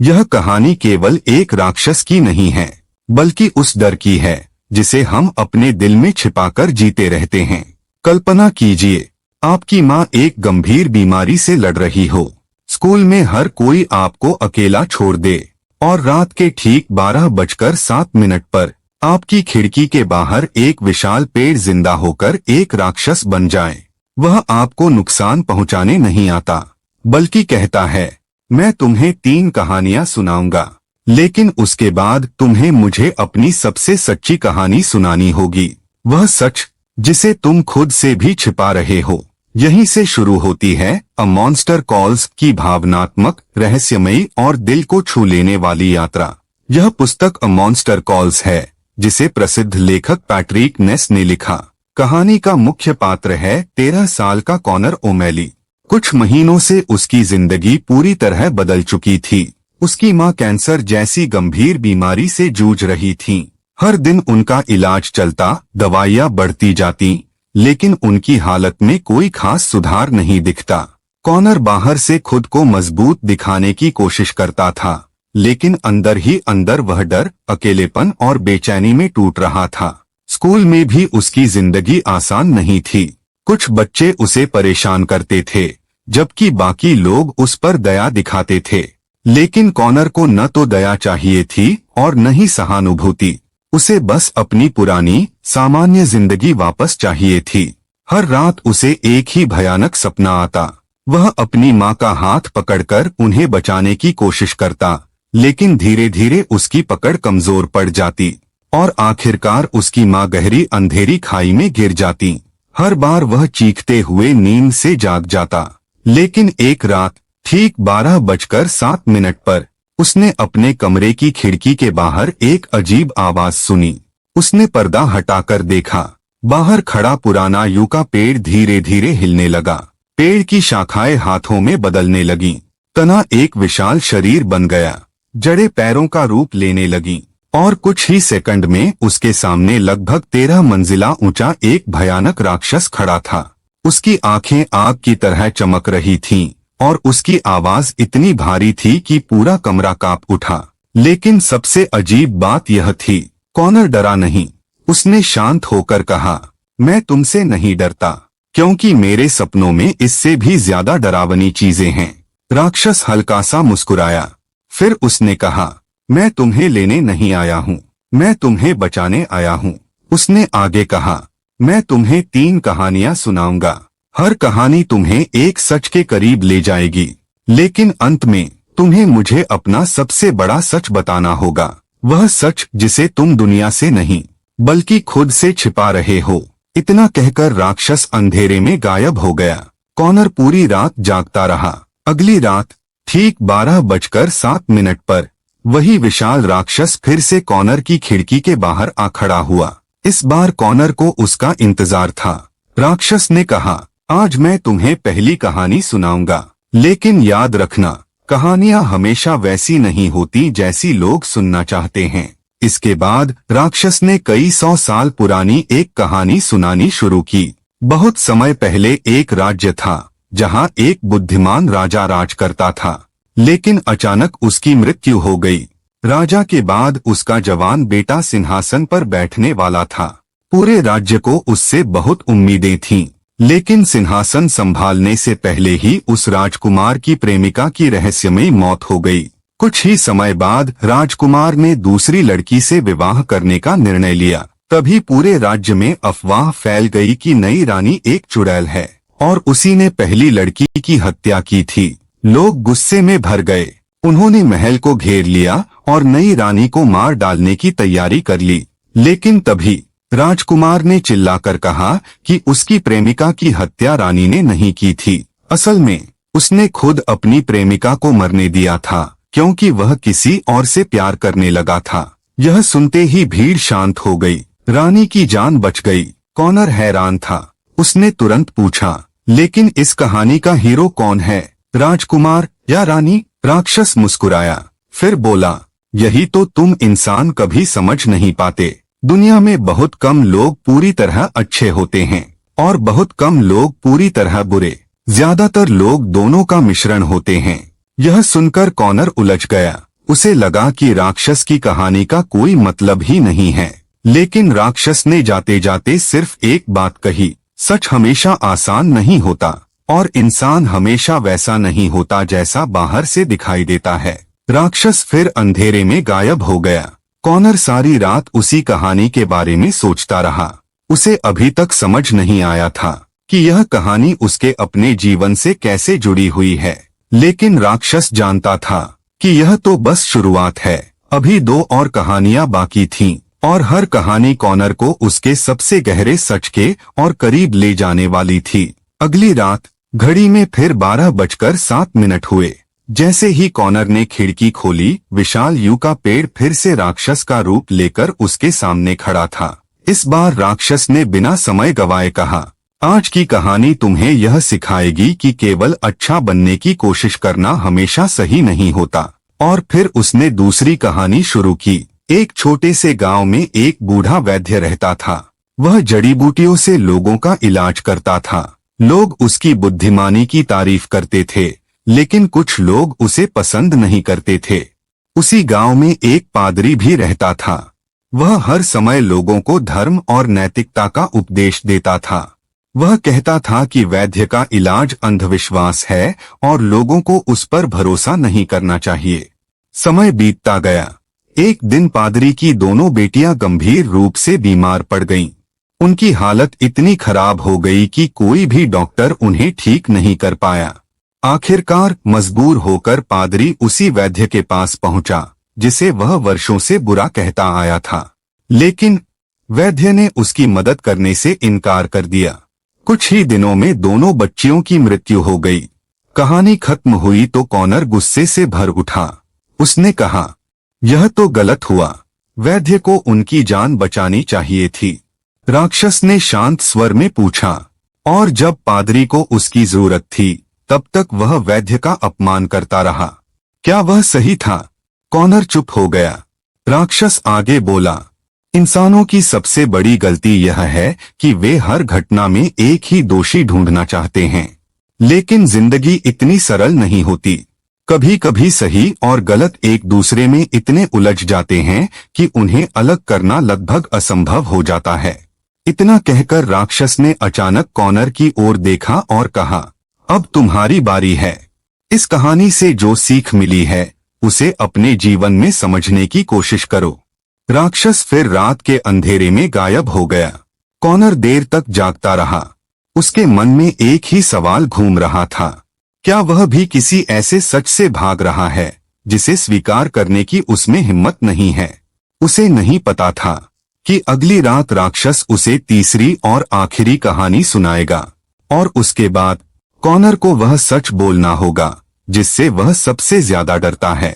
यह कहानी केवल एक राक्षस की नहीं है, बल्कि उस डर की है जिसे हम अपने दिल में छिपाकर जीते रहते हैं। कल्पना कीजिए, आपकी माँ एक गंभीर बीमारी से लड़ रही हो। स्कूल में हर कोई आपको अकेला छोड़ दे और रात के ठीक 12:07 पर आपकी खिड़की के बाहर एक विशाल पेड़ जिंदा होकर एक राक्षस बन जाए। वह आपको नुकसान पहुंचाने नहीं आता, बल्कि कहता है, मैं तुम्हें 3 कहानियां सुनाऊंगा, लेकिन उसके बाद तुम्हें मुझे अपनी सबसे सच्ची कहानी सुनानी होगी। वह सच जिसे तुम खुद से भी छिपा रहे हो। यहीं से शुरू होती है अ मॉन्स्टर कॉल्स की भावनात्मक, रहस्यमयी और दिल को छू लेने वाली यात्रा। यह पुस्तक अ मॉन्स्टर कॉल्स है, जिसे प्रसिद्ध लेखक पैट्रिक नेस ने लिखा। कहानी का मुख्य पात्र है 13 साल का कॉनर ओमैली। कुछ महीनों से उसकी जिंदगी पूरी तरह बदल चुकी थी। उसकी मां कैंसर जैसी गंभीर बीमारी से जूझ रही थीं। हर दिन उनका इलाज चलता, दवाइयां बढ़ती जाती, लेकिन उनकी हालत में कोई खास सुधार नहीं दिखता। कॉनर बाहर से खुद को मजबूत दिखाने की कोशिश करता था, लेकिन अंदर ही अंदर वह डर, अकेलेपन और बेचैनी में टूट रहा था। स्कूल में भी उसकी जिंदगी आसान नहीं थी। कुछ बच्चे उसे परेशान करते थे, जबकि बाकी लोग उस पर दया दिखाते थे। लेकिन कॉनर को न तो दया चाहिए थी और न ही सहानुभूति। उसे बस अपनी पुरानी, सामान्य जिंदगी वापस चाहिए थी। हर रात उसे एक ही भयानक सपना आता। वह अपनी माँ का हाथ पकड़कर उन्हें बचाने की कोशिश करता, लेकिन धीरे धीरे उसकी पकड़ कमजोर पड़ जाती और आखिरकार उसकी माँ गहरी अंधेरी खाई में गिर जाती। हर बार वह चीखते हुए नींद से जाग जाता, लेकिन एक रात ठीक 12:07 पर उसने अपने कमरे की खिड़की के बाहर एक अजीब आवाज सुनी। उसने पर्दा हटाकर देखा। बाहर खड़ा पुराना यूका पेड़ धीरे धीरे हिलने लगा। पेड़ की शाखाएं हाथों में बदलने लगीं। तना एक विशाल शरीर बन गया, जड़ें पैरों का रूप लेने लगीं और कुछ ही सेकंड में उसके सामने लगभग 13 मंजिला ऊंचा एक भयानक राक्षस खड़ा था। उसकी आंखें आग की तरह चमक रही थीं और उसकी आवाज इतनी भारी थी कि पूरा कमरा कांप उठा। लेकिन सबसे अजीब बात यह थी, कॉनर डरा नहीं। उसने शांत होकर कहा, मैं तुमसे नहीं डरता, क्योंकि मेरे सपनों में इससे भी ज्यादा डरावनी चीजें हैं। राक्षस हल्का सा मुस्कुराया। फिर उसने कहा, मैं तुम्हें लेने नहीं आया हूँ, मैं तुम्हें बचाने आया हूँ। उसने आगे कहा, मैं तुम्हें 3 कहानियां सुनाऊंगा। हर कहानी तुम्हें एक सच के करीब ले जाएगी, लेकिन अंत में तुम्हें मुझे अपना सबसे बड़ा सच बताना होगा। वह सच जिसे तुम दुनिया से नहीं, बल्कि खुद से छिपा रहे हो। इतना कहकर राक्षस अंधेरे में गायब हो गया। कॉनर पूरी रात जागता रहा। अगली रात ठीक 12:07 पर वही विशाल राक्षस फिर से कॉनर की खिड़की के बाहर आ खड़ा हुआ। इस बार कॉनर को उसका इंतजार था। राक्षस ने कहा, आज मैं तुम्हें पहली कहानी सुनाऊंगा, लेकिन याद रखना, कहानियां हमेशा वैसी नहीं होती जैसी लोग सुनना चाहते हैं। इसके बाद राक्षस ने कई 100 साल पुरानी एक कहानी सुनानी शुरू की। बहुत समय पहले एक राज्य था, जहां एक बुद्धिमान राजा राज करता था, लेकिन अचानक उसकी मृत्यु हो गई। राजा के बाद उसका जवान बेटा सिंहासन पर बैठने वाला था। पूरे राज्य को उससे बहुत उम्मीदें थीं, लेकिन सिंहासन संभालने से पहले ही उस राजकुमार की प्रेमिका की रहस्यमयी मौत हो गई। कुछ ही समय बाद राजकुमार ने दूसरी लड़की से विवाह करने का निर्णय लिया। तभी पूरे राज्य में अफवाह फैल गई कि नई रानी एक चुड़ैल है और उसी ने पहली लड़की की हत्या की थी। लोग गुस्से में भर गए। उन्होंने महल को घेर लिया और नई रानी को मार डालने की तैयारी कर ली। लेकिन तभी राजकुमार ने चिल्लाकर कहा कि उसकी प्रेमिका की हत्या रानी ने नहीं की थी। असल में उसने खुद अपनी प्रेमिका को मरने दिया था, क्योंकि वह किसी और से प्यार करने लगा था। यह सुनते ही भीड़ शांत हो गई। रानी की जान बच गई। कॉनर हैरान था। उसने तुरंत पूछा, लेकिन इस कहानी का हीरो कौन है, राजकुमार या रानी? राक्षस मुस्कुराया, फिर बोला, यही तो तुम इंसान कभी समझ नहीं पाते। दुनिया में बहुत कम लोग पूरी तरह अच्छे होते हैं और बहुत कम लोग पूरी तरह बुरे। ज्यादातर लोग दोनों का मिश्रण होते हैं। यह सुनकर कॉनर उलझ गया। उसे लगा कि राक्षस की कहानी का कोई मतलब ही नहीं है। लेकिन राक्षस ने जाते जाते सिर्फ एक बात कही, सच हमेशा आसान नहीं होता और इंसान हमेशा वैसा नहीं होता जैसा बाहर से दिखाई देता है। राक्षस फिर अंधेरे में गायब हो गया। कॉनर सारी रात उसी कहानी के बारे में सोचता रहा। उसे अभी तक समझ नहीं आया था कि यह कहानी उसके अपने जीवन से कैसे जुड़ी हुई है। लेकिन राक्षस जानता था कि यह तो बस शुरुआत है, अभी 2 और कहानियां बाकी थीं और हर कहानी कॉनर को उसके सबसे गहरे सच के और करीब ले जाने वाली थी। अगली रात घड़ी में फिर 12:07 हुए। जैसे ही कॉनर ने खिड़की खोली, विशाल यू का पेड़ फिर से राक्षस का रूप लेकर उसके सामने खड़ा था। इस बार राक्षस ने बिना समय गवाए कहा, आज की कहानी तुम्हें यह सिखाएगी कि केवल अच्छा बनने की कोशिश करना हमेशा सही नहीं होता। और फिर उसने दूसरी कहानी शुरू की। एक छोटे से गांव में एक बूढ़ा वैद्य रहता था। वह जड़ी बूटियों से लोगों का इलाज करता था। लोग उसकी बुद्धिमानी की तारीफ करते थे, लेकिन कुछ लोग उसे पसंद नहीं करते थे। उसी गांव में एक पादरी भी रहता था। वह हर समय लोगों को धर्म और नैतिकता का उपदेश देता था। वह कहता था कि वैद्य का इलाज अंधविश्वास है और लोगों को उस पर भरोसा नहीं करना चाहिए। समय बीतता गया। एक दिन पादरी की दोनों बेटियां गंभीर रूप से बीमार पड़ गईं। उनकी हालत इतनी खराब हो गई कि कोई भी डॉक्टर उन्हें ठीक नहीं कर पाया। आखिरकार मजबूर होकर पादरी उसी वैद्य के पास पहुंचा जिसे वह वर्षों से बुरा कहता आया था। लेकिन वैद्य ने उसकी मदद करने से इनकार कर दिया। कुछ ही दिनों में दोनों बच्चियों की मृत्यु हो गई। कहानी खत्म हुई तो कॉनर गुस्से से भर उठा। उसने कहा, यह तो गलत हुआ। वैद्य को उनकी जान बचानी चाहिए थी। राक्षस ने शांत स्वर में पूछा, और जब पादरी को उसकी जरूरत थी तब तक वह वैद्य का अपमान करता रहा। क्या वह सही था? कॉनर चुप हो गया। राक्षस आगे बोला, इंसानों की सबसे बड़ी गलती यह है कि वे हर घटना में एक ही दोषी ढूंढना चाहते हैं। लेकिन जिंदगी इतनी सरल नहीं होती। कभी कभी सही और गलत एक दूसरे में इतने उलझ जाते हैं कि उन्हें अलग करना लगभग असंभव हो जाता है। इतना कहकर राक्षस ने अचानक कॉनर की ओर देखा और कहा, अब तुम्हारी बारी है। इस कहानी से जो सीख मिली है उसे अपने जीवन में समझने की कोशिश करो। राक्षस फिर रात के अंधेरे में गायब हो गया। कॉनर देर तक जागता रहा। उसके मन में एक ही सवाल घूम रहा था, क्या वह भी किसी ऐसे सच से भाग रहा है जिसे स्वीकार करने की उसमें हिम्मत नहीं है। उसे नहीं पता था कि अगली रात राक्षस उसे तीसरी और आखिरी कहानी सुनाएगा और उसके बाद कॉनर को वह सच बोलना होगा जिससे वह सबसे ज्यादा डरता है।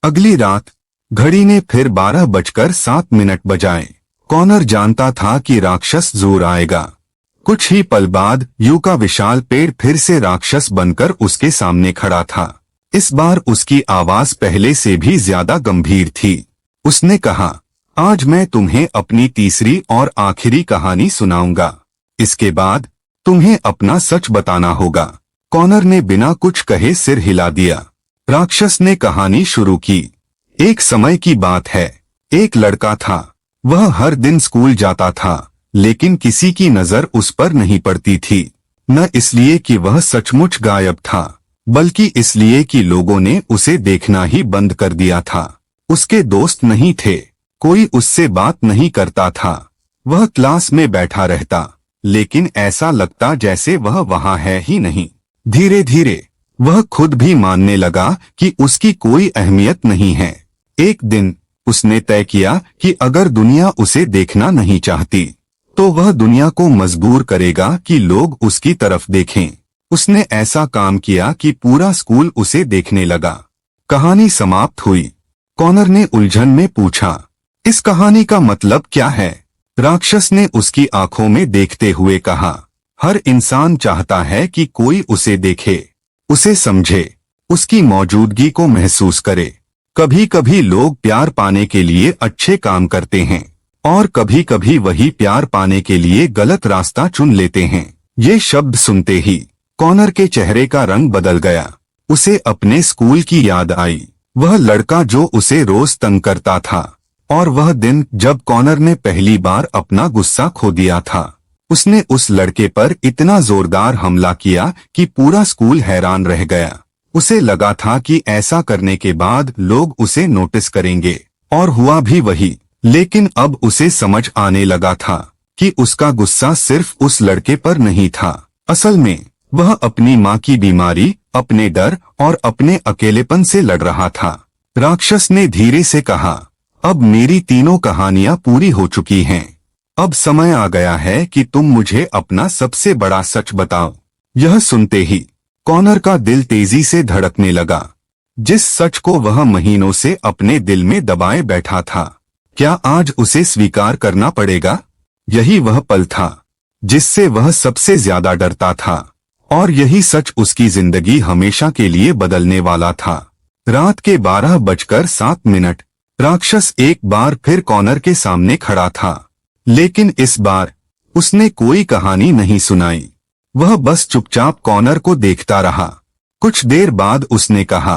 अगली रात घड़ी ने फिर 12:07 बजाए। कॉनर जानता था कि राक्षस जरूर आएगा। कुछ ही पल बाद यू का विशाल पेड़ फिर से राक्षस बनकर उसके सामने खड़ा था। इस बार उसकी आवाज पहले से भी ज्यादा गंभीर थी। उसने कहा, आज मैं तुम्हें अपनी तीसरी और आखिरी कहानी सुनाऊंगा। इसके बाद तुम्हें अपना सच बताना होगा। कॉनर ने बिना कुछ कहे सिर हिला दिया। राक्षस ने कहानी शुरू की। एक समय की बात है, एक लड़का था। वह हर दिन स्कूल जाता था, लेकिन किसी की नजर उस पर नहीं पड़ती थी। न इसलिए कि वह सचमुच गायब था, बल्कि इसलिए कि लोगों ने उसे देखना ही बंद कर दिया था। उसके दोस्त नहीं थे, कोई उससे बात नहीं करता था। वह क्लास में बैठा रहता, लेकिन ऐसा लगता जैसे वह वहां है ही नहीं। धीरे धीरे वह खुद भी मानने लगा कि उसकी कोई अहमियत नहीं है। एक दिन उसने तय किया कि अगर दुनिया उसे देखना नहीं चाहती तो वह दुनिया को मजबूर करेगा कि लोग उसकी तरफ देखें। उसने ऐसा काम किया कि पूरा स्कूल उसे देखने लगा। कहानी समाप्त हुई। कॉनर ने उलझन में पूछा, इस कहानी का मतलब क्या है? राक्षस ने उसकी आंखों में देखते हुए कहा, हर इंसान चाहता है कि कोई उसे देखे, उसे समझे, उसकी मौजूदगी को महसूस करे। कभी कभी लोग प्यार पाने के लिए अच्छे काम करते हैं और कभी कभी वही प्यार पाने के लिए गलत रास्ता चुन लेते हैं। ये शब्द सुनते ही कॉनर के चेहरे का रंग बदल गया। उसे अपने स्कूल की याद आई। वह लड़का जो उसे रोज तंग करता था, और वह दिन जब कॉनर ने पहली बार अपना गुस्सा खो दिया था। उसने उस लड़के पर इतना जोरदार हमला किया कि पूरा स्कूल हैरान रह गया। उसे लगा था कि ऐसा करने के बाद लोग उसे नोटिस करेंगे, और हुआ भी वही। लेकिन अब उसे समझ आने लगा था कि उसका गुस्सा सिर्फ उस लड़के पर नहीं था। असल में वह अपनी माँ की बीमारी, अपने डर और अपने अकेलेपन से लड़ रहा था। राक्षस ने धीरे से कहा, अब मेरी तीनों कहानियां पूरी हो चुकी हैं। अब समय आ गया है कि तुम मुझे अपना सबसे बड़ा सच बताओ। यह सुनते ही कॉनर का दिल तेजी से धड़कने लगा। जिस सच को वह महीनों से अपने दिल में दबाए बैठा था, क्या आज उसे स्वीकार करना पड़ेगा? यही वह पल था जिससे वह सबसे ज्यादा डरता था, और यही सच उसकी जिंदगी हमेशा के लिए बदलने वाला था। रात के 12:07। राक्षस एक बार फिर कॉनर के सामने खड़ा था, लेकिन इस बार उसने कोई कहानी नहीं सुनाई। वह बस चुपचाप कॉनर को देखता रहा। कुछ देर बाद उसने कहा,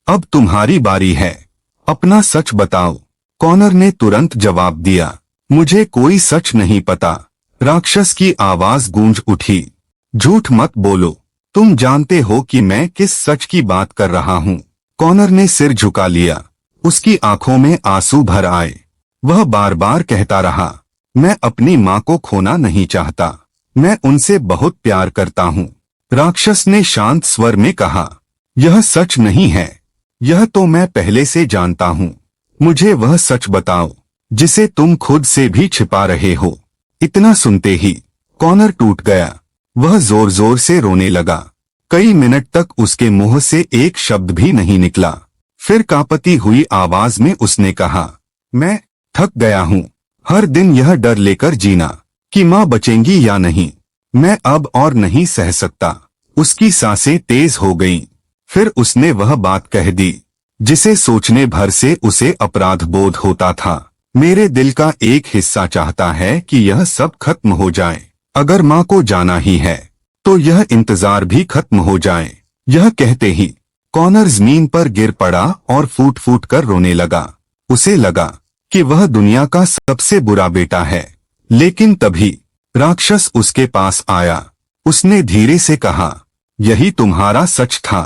अब तुम्हारी बारी है, अपना सच बताओ। कॉनर ने तुरंत जवाब दिया, मुझे कोई सच नहीं पता। राक्षस की आवाज गूंज उठी, झूठ मत बोलो, तुम जानते हो कि मैं किस सच की बात कर रहा हूँ। कॉनर ने सिर झुका लिया, उसकी आंखों में आंसू भर आए। वह बार बार कहता रहा, मैं अपनी माँ को खोना नहीं चाहता, मैं उनसे बहुत प्यार करता हूँ। राक्षस ने शांत स्वर में कहा, यह सच नहीं है, यह तो मैं पहले से जानता हूँ। मुझे वह सच बताओ जिसे तुम खुद से भी छिपा रहे हो। इतना सुनते ही कॉनर टूट गया। वह जोर जोर से रोने लगा। कई मिनट तक उसके मुंह से एक शब्द भी नहीं निकला। फिर कांपती हुई आवाज में उसने कहा, मैं थक गया हूँ हर दिन यह डर लेकर जीना कि माँ बचेंगी या नहीं। मैं अब और नहीं सह सकता। उसकी सांसें तेज हो गईं। फिर उसने वह बात कह दी जिसे सोचने भर से उसे अपराध बोध होता था। मेरे दिल का एक हिस्सा चाहता है कि यह सब खत्म हो जाए। अगर माँ को जाना ही है तो यह इंतजार भी खत्म हो जाए। यह कहते ही कॉनर जमीन पर गिर पड़ा और फूट फूट कर रोने लगा। उसे लगा कि वह दुनिया का सबसे बुरा बेटा है। लेकिन तभी राक्षस उसके पास आया। उसने धीरे से कहा, यही तुम्हारा सच था।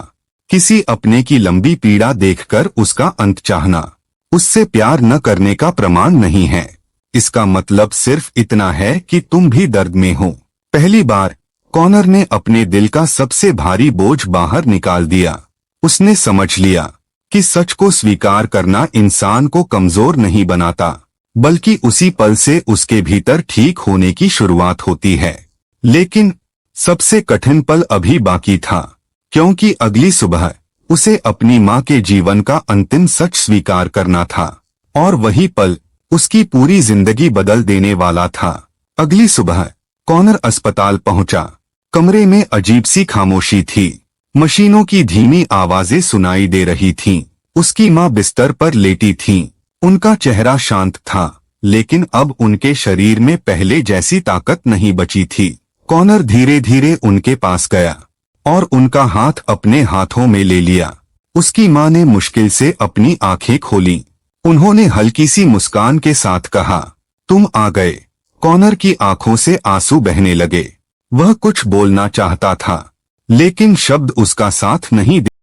किसी अपने की लंबी पीड़ा देखकर उसका अंत चाहना उससे प्यार न करने का प्रमाण नहीं है। इसका मतलब सिर्फ इतना है कि तुम भी दर्द में हो। पहली बार कॉनर ने अपने दिल का सबसे भारी बोझ बाहर निकाल दिया। उसने समझ लिया कि सच को स्वीकार करना इंसान को कमजोर नहीं बनाता, बल्कि उसी पल से उसके भीतर ठीक होने की शुरुआत होती है। लेकिन सबसे कठिन पल अभी बाकी था, क्योंकि अगली सुबह उसे अपनी माँ के जीवन का अंतिम सच स्वीकार करना था, और वही पल उसकी पूरी जिंदगी बदल देने वाला था। अगली सुबह कॉनर अस्पताल पहुंचा। कमरे में अजीब सी खामोशी थी। मशीनों की धीमी आवाजें सुनाई दे रही थीं। उसकी माँ बिस्तर पर लेटी थीं। उनका चेहरा शांत था, लेकिन अब उनके शरीर में पहले जैसी ताकत नहीं बची थी। कॉनर धीरे धीरे उनके पास गया और उनका हाथ अपने हाथों में ले लिया। उसकी माँ ने मुश्किल से अपनी आंखें खोलीं। उन्होंने हल्की सी मुस्कान के साथ कहा, तुम आ गए। कॉनर की आंखों से आंसू बहने लगे। वह कुछ बोलना चाहता था, लेकिन शब्द उसका साथ नहीं